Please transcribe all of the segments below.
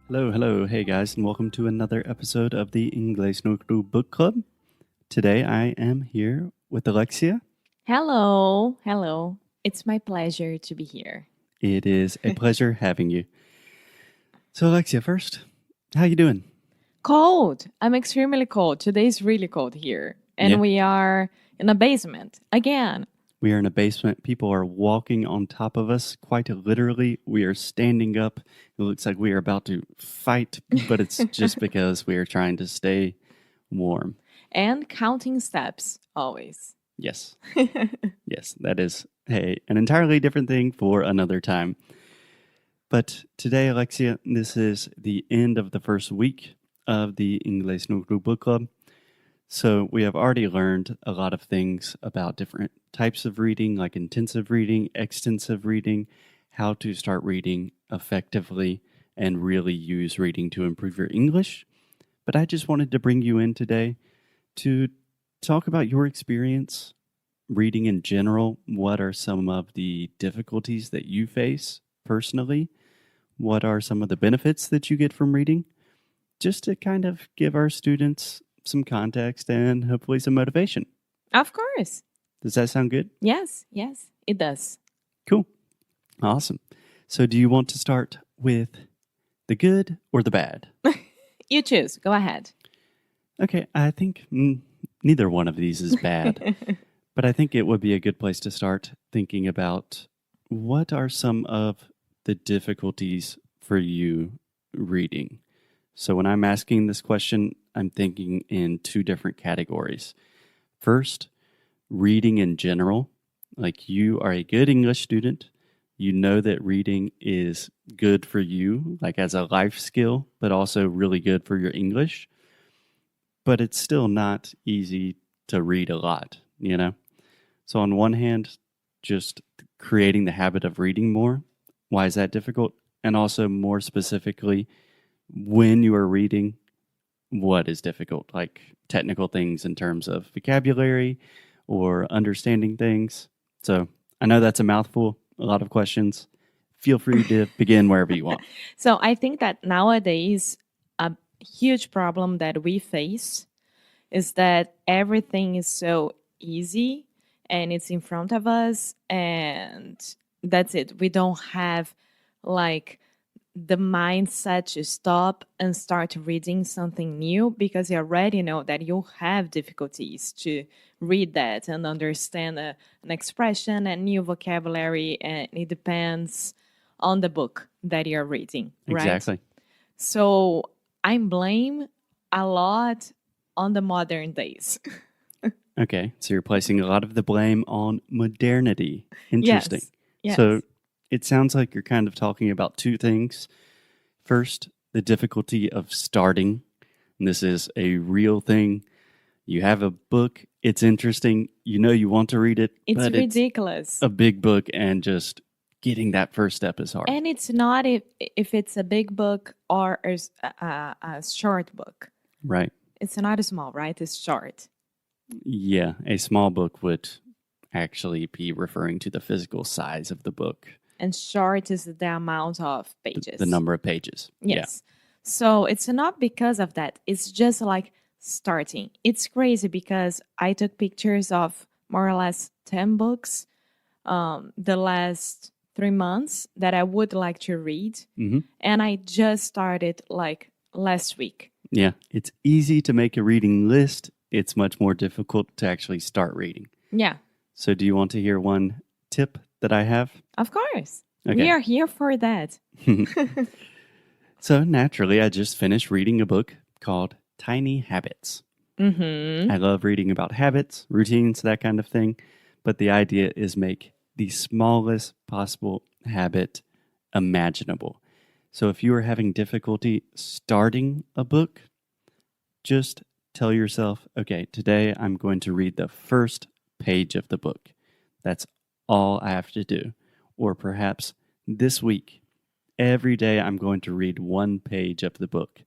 Hello. Hey guys, and welcome to another episode of the Inglês Book Club. Today I am here with Alexia. Hello. It's my pleasure to be here. It is a pleasure having you. So Alexia, first, how you doing? Cold. I'm extremely cold. Today's really cold here. And Yeah. we are in a basement again. We are in a basement. People are walking on top of us, quite literally. We are standing up. It looks like we are about to fight, but it's just because we are trying to stay warm. And counting steps, always. Yes. Yes, that is an entirely different thing for another time. But today, Alexia, this is the end of the first week of the Inglês Book Club. So we have already learned a lot of things about different types of reading, like intensive reading, extensive reading, how to start reading effectively, and really use reading to improve your English. But I just wanted to bring you in today to talk about your experience reading in general. What are some of the difficulties that you face personally? What are some of the benefits that you get from reading? Just to kind of give our students some context and hopefully some motivation. Of course. Does that sound good? Yes, it does. Cool. Awesome. So do you want to start with the good or the bad? You choose. Go ahead. Okay, I think neither one of these is bad. But I think it would be a good place to start thinking about what are some of the difficulties for you reading. So when I'm asking this question, I'm thinking in two different categories. First, reading in general. Like you are a good English student. You know that reading is good for you, like as a life skill, but also really good for your English. But it's still not easy to read a lot, you know? So on one hand, just creating the habit of reading more. Why is that difficult? And also more specifically, when you are reading, what is difficult? Like technical things in terms of vocabulary or understanding things. So I know that's a mouthful, a lot of questions. Feel free to begin wherever you want. So I think that nowadays, a huge problem that we face is that everything is so easy and it's in front of us, and that's it. We don't have like the mindset to stop and start reading something new because you already know that you'll have difficulties to read that and understand an expression and new vocabulary, and it depends on the book that you're reading, right? Exactly. So I blame a lot on the modern days. Okay, so you're placing a lot of the blame on modernity. Interesting. Yes. So it sounds like you're kind of talking about two things. First, the difficulty of starting. And this is a real thing. You have a book, it's interesting, you know you want to read it, It's but ridiculous. it's a big book and just getting that first step is hard. And it's not if it's a big book or a short book. Right. It's not small, right? It's short. Yeah, a small book would actually be referring to the physical size of the book, And short is the amount of pages. the number of pages. Yes. So it's not because of that. It's just like starting. It's crazy because I took pictures of more or less 10 books the last 3 months that I would like to read. Mm-hmm. And I just started like last week. Yeah, it's easy to make a reading list. It's much more difficult to actually start reading. Yeah, So do you want to hear one tip that I have? of course. Okay. We are here for that. So naturally, I just finished reading a book called Tiny Habits. Mm-hmm. I love reading about habits, routines, that kind of thing. But the idea is make the smallest possible habit imaginable. So if you are having difficulty starting a book, just tell yourself, okay, today I'm going to read the first page of the book. That's all I have to do. Or perhaps this week, every day I'm going to read one page of the book.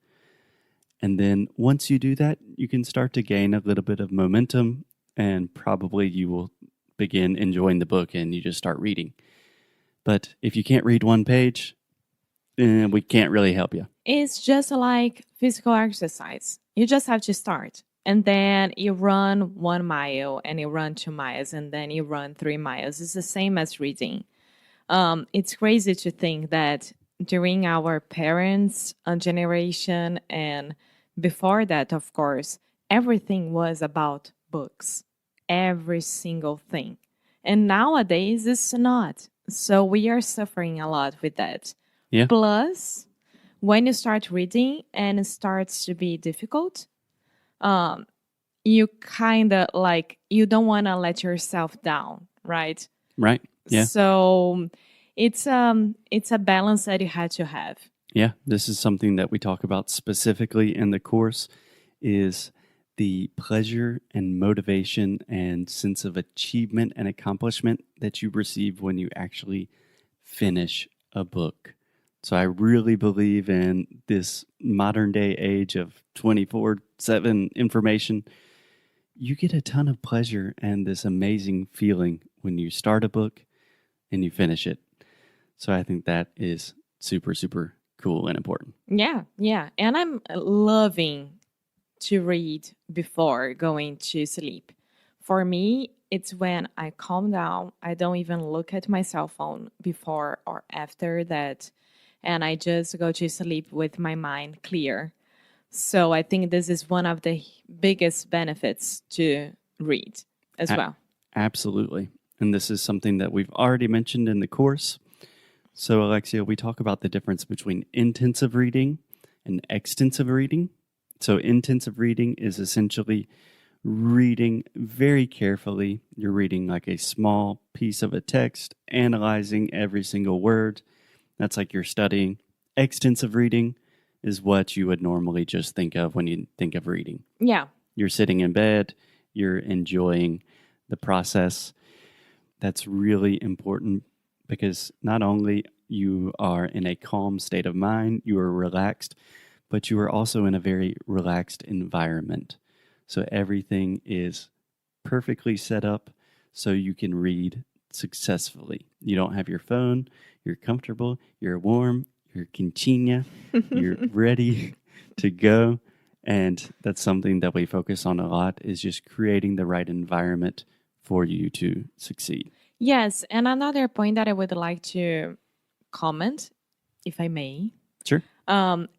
And then once you do that, you can start to gain a little bit of momentum, and probably you will begin enjoying the book and you just start reading. But if you can't read one page, we can't really help you. It's just like physical exercise. You just have to start. And then you run 1 mile and you run 2 miles and then you run 3 miles. It's the same as reading. It's crazy to think that during our parents' generation and before that, of course, everything was about books. Every single thing. And nowadays, it's not. So we are suffering a lot with that. Yeah. Plus, when you start reading and it starts to be difficult, you kind of like, you don't want to let yourself down, right? Right. Yeah. So it's a balance that you had to have. Yeah. This is something that we talk about specifically in the course is the pleasure and motivation and sense of achievement and accomplishment that you receive when you actually finish a book. So I really believe in this modern day age of 24/7 information. You get a ton of pleasure and this amazing feeling when you start a book and you finish it. So I think that is super, super cool and important. Yeah, yeah. And I'm loving to read before going to sleep. For me, it's when I calm down. I don't even look at my cell phone before or after that. And I just go to sleep with my mind clear. So I think this is one of the biggest benefits to read as well. Absolutely. And this is something that we've already mentioned in the course. So, Alexia, we talk about the difference between intensive reading and extensive reading. So, intensive reading is essentially reading very carefully. You're reading like a small piece of a text, analyzing every single word. That's like you're studying. Extensive reading is what you would normally just think of when you think of reading. Yeah. You're sitting in bed, you're enjoying the process. That's really important because not only you are in a calm state of mind, you are relaxed, but you are also in a very relaxed environment. So everything is perfectly set up so you can read successfully. You don't have your phone, you're comfortable, you're warm, you're quinchina, you're ready to go. And that's something that we focus on a lot is just creating the right environment for you to succeed. Yes. And another point that I would like to comment, if I may. Sure.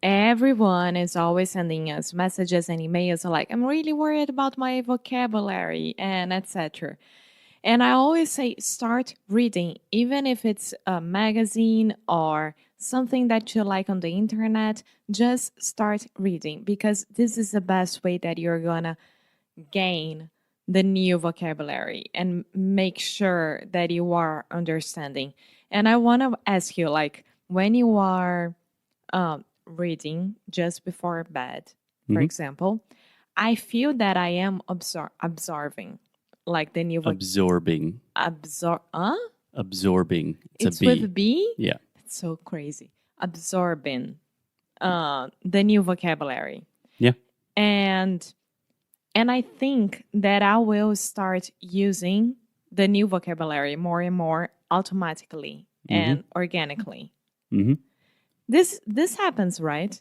Everyone is always sending us messages and emails like, I'm really worried about my vocabulary and etc. And I always say, start reading, even if it's a magazine or something that you like on the internet, just start reading because this is the best way that you're going to gain the new vocabulary and make sure that you are understanding. And I want to ask you, like, when you are reading just before bed, for example, I feel that I am absorbing, like the new Absorbing. Absorbing. It's a B. with B? Yeah. It's so crazy. Absorbing the new vocabulary. Yeah. And I think that I will start using the new vocabulary more and more automatically and organically. This happens, right?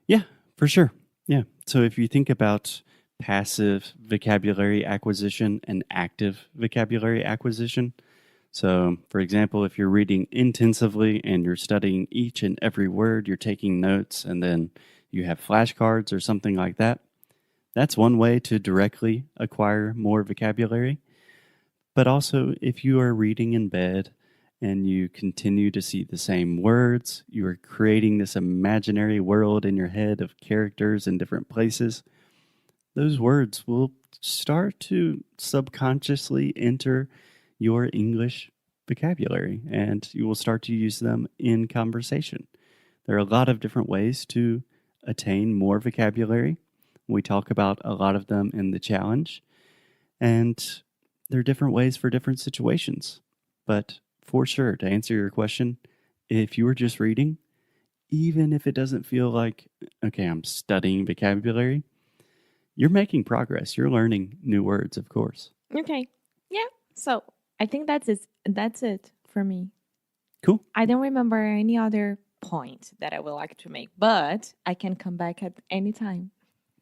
Yeah, for sure. Yeah. So if you think about passive vocabulary acquisition and active vocabulary acquisition, so for example, if you're reading intensively and you're studying each and every word, you're taking notes, and then you have flashcards or something like that, that's one way to directly acquire more vocabulary. But also, if you are reading in bed and you continue to see the same words, you are creating this imaginary world in your head of characters in different places, those words will start to subconsciously enter your English vocabulary and you will start to use them in conversation. There are a lot of different ways to attain more vocabulary. We talk about a lot of them in the challenge, and there are different ways for different situations. But for sure, to answer your question, if you are just reading, even if it doesn't feel like, okay, I'm studying vocabulary, you're making progress. You're learning new words, of course. Okay. Yeah. So I think that's it for me. Cool. I don't remember any other point that I would like to make, but I can come back at any time.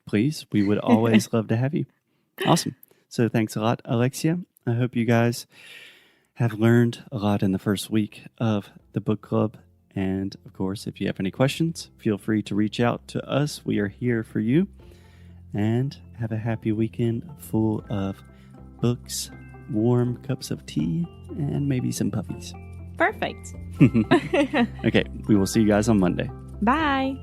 Please, we would always love to have you. Awesome. So thanks a lot, Alexia. I hope you guys have learned a lot in the first week of the book club. And of course, if you have any questions, feel free to reach out to us. We are here for you. And have a happy weekend full of books, warm cups of tea, and maybe some puppies. Perfect. Okay, we will see you guys on Monday. Bye.